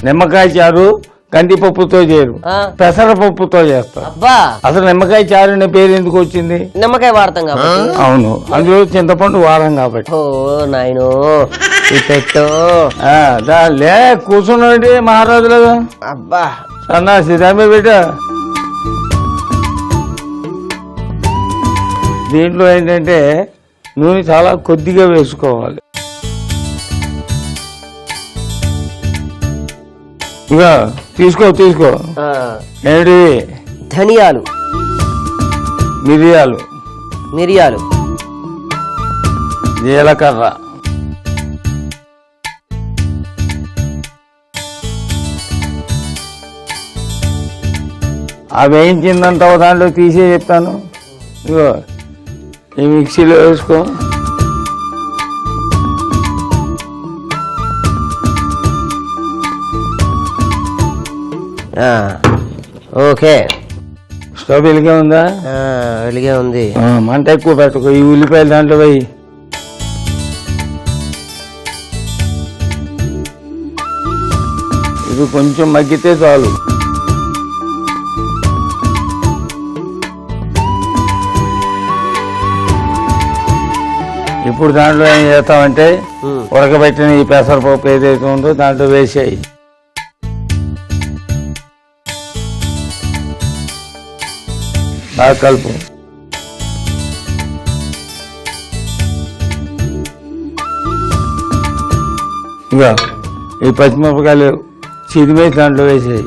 నిమ్మకాయ చారు కందిపప్పుతో చేయరు, పెసరపప్పుతో చేస్తారు. అబ్బా, అసలు నిమ్మకాయ చారు అనే పేరు ఎందుకు వచ్చింది? నిమ్మకాయ వాడతాం కాబట్టి. అవును, అందులో చింతపండు వాడం కాబట్టి. ఓ నాయనో, ఈ పెట్టు. లే కూర్చున్నాడు మహారాజులుగా. అబ్బా సన్నాసి దాని బిడ్డ. దీంట్లో ఏంటంటే నూనె చాలా కొద్దిగా వేసుకోవాలి. ఇక తీసుకో ఏంటి? ధనియాలు, మిరియాలు, జీలకర్ర, అవి వేయించిందంతా దాంట్లో తీసే చెప్తాను. ఇగో ఈ మిక్సీలో వేసుకో. ఓకే. స్టవ్ వెలిగే ఉందా? వెలిగే ఉంది. మంట ఎక్కువ పెట్టుకో. ఈ ఉల్లిపాయలు దాంట్లో పోయి. ఇది కొంచెం మగ్గితే చాలు. ఇప్పుడు దాంట్లో ఏం చేస్తామంటే ఉడకబెట్టిన ఈ పెసరపప్పు ఏదైతే ఉందో దాంట్లో వేసేయి. బాగా కలుపు. ఇక ఈ పచ్చిమిరపకాయలు చిరిమేసి దాంట్లో వేసేయి.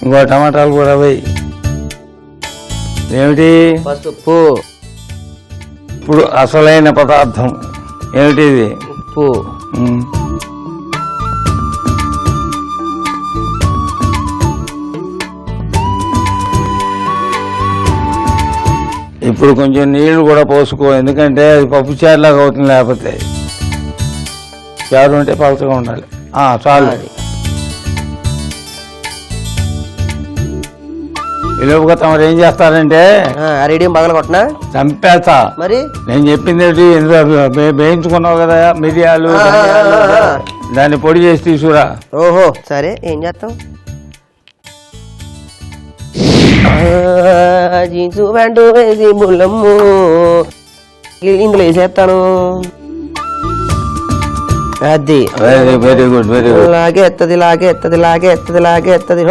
ఇంకో టమాటాలు కూడా వేయి. ఏమిటి? పసుపు. ఇప్పుడు అసలైన పదార్థం ఏమిటి? ఇది ఉప్పు. ఇప్పుడు కొంచెం నీళ్లు కూడా పోసుకో, ఎందుకంటే అది పప్పు చారులాగా అవుతుంది. లేకపోతే చారు అంటే పలచగా ఉండాలి. చాలు. ఈలోపుగా తమరు ఏం చేస్తారంటే రేడియం పగల కొట్టనా చంపేస్తా. మరి నేను చెప్పింది వేయించుకున్నావు కదా మిరియాలు, దాన్ని పొడి చేసి తీసుకురా. ఓహో సరే, ఏం చేస్తాం? జీన్స్ ప్యాంటు వేసి బుల్లమ్ము ఇందులో వేసేస్తాను. అది వెరీ గుడ్ లాగేస్తుంది.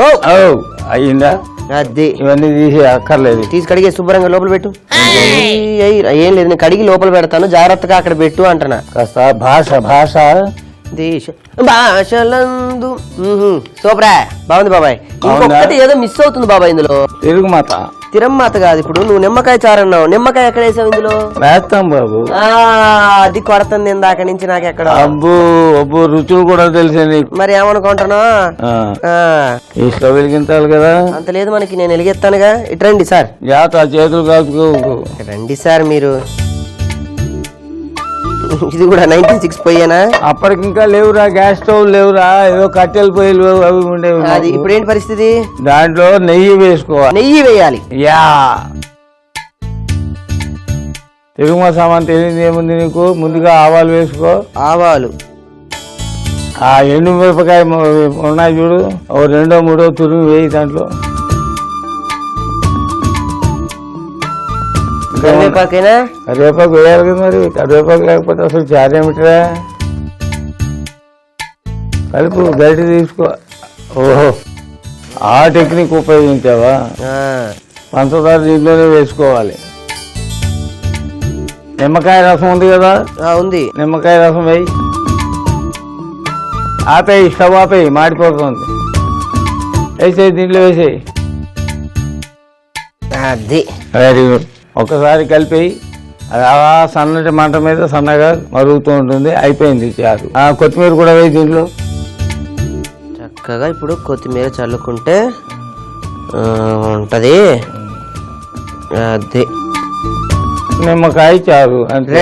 అయ్యిందా? అది ఇవన్నీ తీసి అక్కర్లేదు. తీసి కడిగే శుభ్రంగా లోపల పెట్టు. ఏం లేదు, నేను కడిగి లోపల పెడతాను, జాగ్రత్తగా అక్కడ పెట్టు అంటున్నా. కాస్త భాష భాషలందు సూపరా, బాగుంది బాబాయ్. ఇంకొకటి ఏదో మిస్ అవుతుంది బాబాయ్ ఇందులో. తిరుగుమాత. తిరమ్మాత కాదు. ఇప్పుడు నువ్వు నిమ్మకాయ చారు అన్నావు, నిమ్మకాయ ఎక్కడ వేసావు ఇందులో? వేస్తాం బాబు. అది కొడతాను ఇందాక నుంచి నాకు ఎక్కడ. అబ్బో రుచులు కూడా తెలిసే నీకు. మరి ఏమనుకుంటున్నా? ఈ స్టవ్ వెలిగించాలి కదా. అంత లేదు మనకి, నేను వెలిగిస్తానుగా. ఇటు రండి సార్. జాత చేతులు కాదుకో. రండి సార్ మీరు. ఇది కూడా 96 పొయ్యేనా? అప్పటికి ఇంకా లేవురా, గ్యాస్ స్టవ్ లేవురా, ఏదో కట్టెల పొయ్యిలు అవి ఉండేవి. అది ఇప్పుడు ఏంటి పరిస్థితి? దాంట్లో నెయ్యి వేసుకోవాలి. నెయ్యి వేయాలి. తిరుగుమ సామాన్ తెలియదు ఏముంది నీకు. ముందుగా ఆవాలు వేసుకో. ఆవాలు, ఎండు మిరపకాయ ఉన్నాయి చూడు, ఓ 2 3 తురుము వేయి దాంట్లో. కరివేపాకేనా? కరివేపాకు వేయాలి కదా మరి. కరివేపాకు లేకపోతే అసలు చారేమిట్రా. కలుపు, గరిటె తీసుకో. ఓహో, ఆ టెక్నిక్ ఉపయోగించావా? పంచదార దీంట్లోనే వేసుకోవాలి. నిమ్మకాయ రసం ఉంది కదా? ఉంది. నిమ్మకాయ రసం వేయి. ఆపేయి, స్టవ్ ఆపేయి, మాడిపోతుంది. వేసేయి, దీంట్లో వేసేయి. అది వెరీ గుడ్. ఒకసారి కలిపి అది అలా సన్నటి మంట మీద సన్నగా మరుగుతూ ఉంటుంది. అయిపోయింది చారు. కొత్తిమీర కూడా వేయి దీంట్లో. చక్కగా ఇప్పుడు కొత్తిమీర చల్లుకుంటే ఉంటది. అది నిమ్మకాయ చారు అంటే